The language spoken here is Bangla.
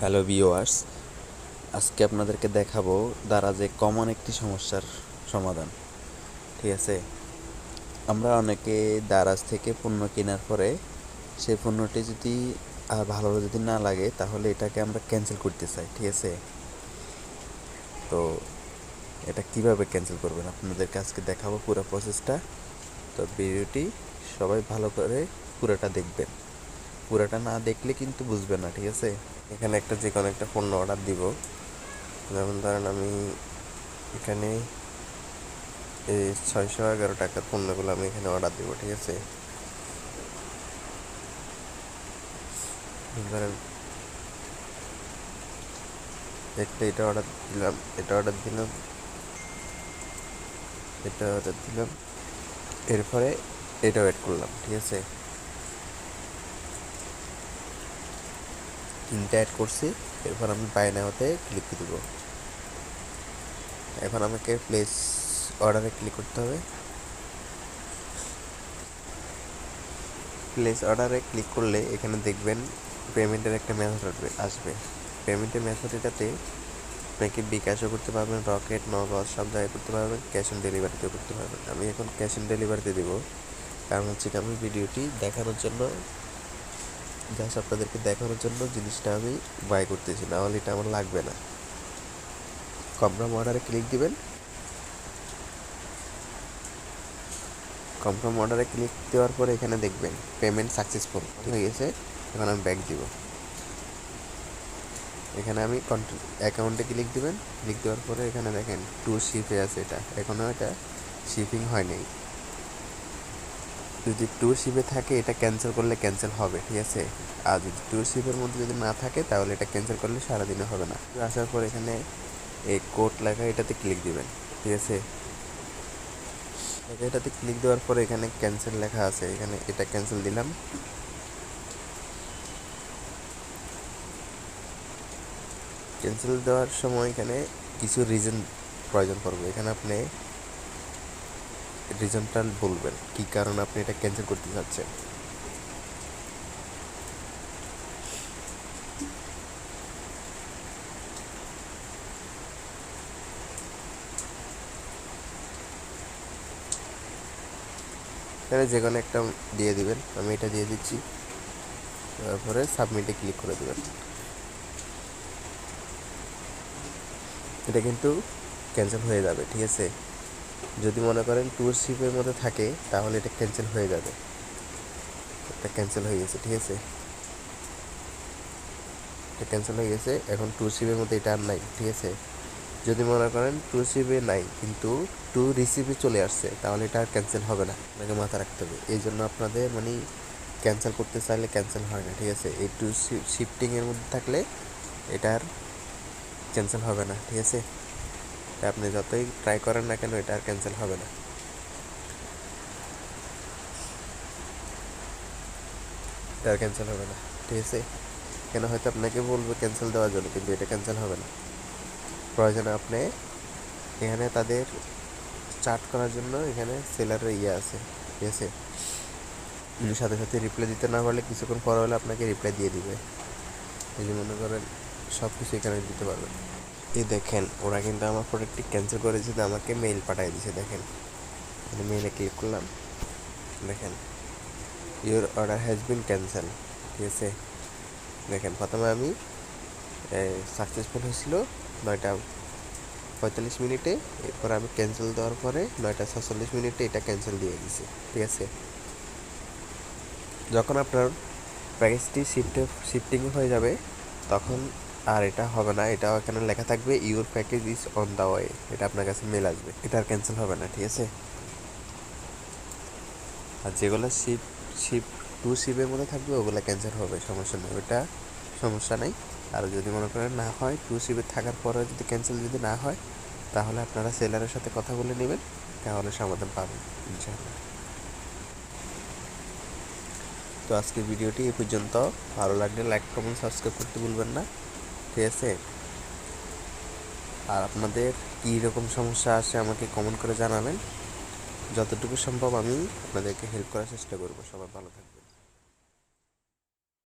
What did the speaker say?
হ্যালো ভিউয়ার্স, আজকে আপনাদেরকে দেখাবো দারাজে কমন একটি সমস্যার সমাধান। ঠিক আছে, আমরা অনেকে দারাজ থেকে পণ্য কেনার পরে সেই পণ্যটি যদি ভালো যদি না লাগে তাহলে এটাকে আমরা ক্যান্সেল করতে চাই। ঠিক আছে, তো এটা কিভাবে ক্যান্সেল করবেন আপনাদেরকে আজকে দেখাবো পুরো প্রসেসটা। তো ভিডিওটি সবাই ভালো করে পুরোটা দেখবেন, পুরোটা না দেখলে কিন্তু বুঝবেন না। ঠিক আছে, এখানে যে কোনো একটা পণ্য অর্ডার দিব। যেমন ধরেন আমি এখানে এই 611 টাকার পণ্যগুলো আমি এখানে অর্ডার দিব। ঠিক আছে, ধরেন এটা অর্ডার দিলাম, এটা অর্ডার দিলাম, এটা অর্ডার দিলাম, এরপরে এটা ওয়েট করলাম। ঠিক আছে, তিনটা অ্যাড করছি। এরপর আমি বাই নাওতে ক্লিক দিব। এখন আমাকে প্লেস অর্ডারে ক্লিক করতে হবে। প্লেস অর্ডারে ক্লিক করলে এখানে দেখবেন পেমেন্টের একটা মেথড আসবে। পেমেন্টের মেথডটাতে আপনাকে বিকাশও করতে পারবেন, রকেট, নগদ সব জায়গায় করতে পারবেন, ক্যাশ অন ডেলিভারিতেও করতে পারবেন। আমি এখন ক্যাশ অন ডেলিভারিতে দেবো, কারণ আমি ভিডিওটি দেখানোর জন্য, জাস্ট আপনাদেরকে দেখানোর জন্য জিনিসটা আমি বাই করতেছি, না হলে এটা আমার লাগবে না। কনফার্ম অর্ডারে ক্লিক দিবেন। কনফার্ম অর্ডারে ক্লিক দেওয়ার পরে এখানে দেখবেন পেমেন্ট সাকসেসফুল হয়ে গেছে। এখন আমি ব্যাক দিব। এখানে আমি অ্যাকাউন্টে ক্লিক দিবেন। ক্লিক দেওয়ার পরে এখানে দেখেন টু শিপে আছে, এটা এখনও এটা শিপিং হয়নি। যদি টু শিপে থাকে এটা ক্যান্সেল করলে ক্যান্সেল হবে। ঠিক আছে, আর যদি টু শিপের মধ্যে যদি না থাকে তাহলে এটা ক্যান্সেল করলে সারাদিনে হবে না। আসার পর এখানে এই কোড লেখা এটাতে ক্লিক দিবেন। ঠিক আছে, এটাতে ক্লিক দেওয়ার পরে এখানে ক্যান্সেল লেখা আছে, এখানে এটা ক্যান্সেল দিলাম। ক্যান্সেল দেওয়ার সময় এখানে কিছু রিজন প্রয়োজন পড়বে। এখানে আপনি রিজনটা বলবেন কী কারণে আপনি এটা ক্যান্সেল করতে চাচ্ছেন। এখানে যে কোনো একটা দিয়ে দিবেন, আমি এটা দিয়ে দিচ্ছি। তারপরে সাবমিটে ক্লিক করে দেবেন। এটা কিন্তু ক্যান্সেল হয়ে যাবে। ঠিক আছে, যদি মনে করেন ট্যুর শিপের মধ্যে থাকে তাহলে এটা ক্যান্সেল হয়ে যাবে। এটা ক্যান্সেল হয়ে গেছে। ঠিক আছে, এটা ক্যান্সেল হয়ে গেছে। এখন ট্যুর শিপের মধ্যে এটা আর নাই। ঠিক আছে, যদি মনে করেন ট্যুর শিপে নাই কিন্তু টু রিসিপে চলে আসছে তাহলে এটা আর ক্যান্সেল হবে না। আপনাকে মাথা রাখতে হবে। এই জন্য আপনাদের ক্যান্সেল করতে চাইলে ক্যান্সেল হয় না। ঠিক আছে, এই টু শিফটিংয়ের মধ্যে থাকলে এটা আর ক্যান্সেল হবে না। ঠিক আছে, আপনি যতই ট্রাই করেন না কেন এটা আর ক্যান্সেল হবে না, এটা আর ক্যান্সেল হবে না। ঠিক আছে, কেন হয়তো আপনাকে বলবো ক্যান্সেল দেওয়ার জন্য, কিন্তু এটা ক্যান্সেল হবে না। প্রয়োজনে আপনি এখানে তাদের চার্ট করার জন্য এখানে সেলারের আছে। ঠিক আছে, সাথে সাথে রিপ্লাই দিতে না পারলে কিছুক্ষণ পর হলে আপনাকে রিপ্লাই দিয়ে দিবে। এই যে মনে করেন সব কিছু এখানে দিতে পারবেন। এই দেখেন ওরা কিন্তু আমার প্রোডাক্টটি ক্যান্সেল করেছে, আমাকে মেইল পাঠিয়ে দিয়েছে। দেখেন মেইলে ক্লিক করলাম, দেখেন your order has been cancel. ঠিক আছে, দেখেন প্রথমে আমি সাকসেসফুল হয়েছিল 9টা 45 মিনিটে, এরপর আমি ক্যান্সেল দেওয়ার পরে 9টা 46 মিনিটে এটা ক্যান্সেল দিয়ে দিয়েছি। ঠিক আছে, যখন আপনার প্যাকেজটি শিফটিং হয়ে যাবে তখন আর এটা হবে না। এটাও এখানে লেখা থাকবে your package is on the way, এটা আপনার কাছে মেল আসবে, এটা আর ক্যান্সেল হবে না। ঠিক আছে, আর যেগুলো শিপ টু শিপের মধ্যে থাকবে ওগুলো ক্যান্সেল হবে, সমস্যা নেই, ওটা সমস্যা নেই। আর যদি মনে করেন না হয় টু শিপে থাকার পরে যদি ক্যান্সেল যদি না হয় তাহলে আপনারা সেলারের সাথে কথা বলে নেবেন, তাহলে সমাধান পাবেন ইনশাআল্লাহ। তো আজকের ভিডিওটি এই পর্যন্ত। ভালো লাগলে লাইক, কমেন্ট, সাবস্ক্রাইব করতে ভুলবেন না। ঠিক আছে, আর আপনাদের কী রকম সমস্যা আসে আমাকে কমেন্ট করে জানাবেন। যতটুকু সম্ভব আমি আপনাদেরকে হেল্প করার চেষ্টা করব। সবাই ভালো থাকবেন।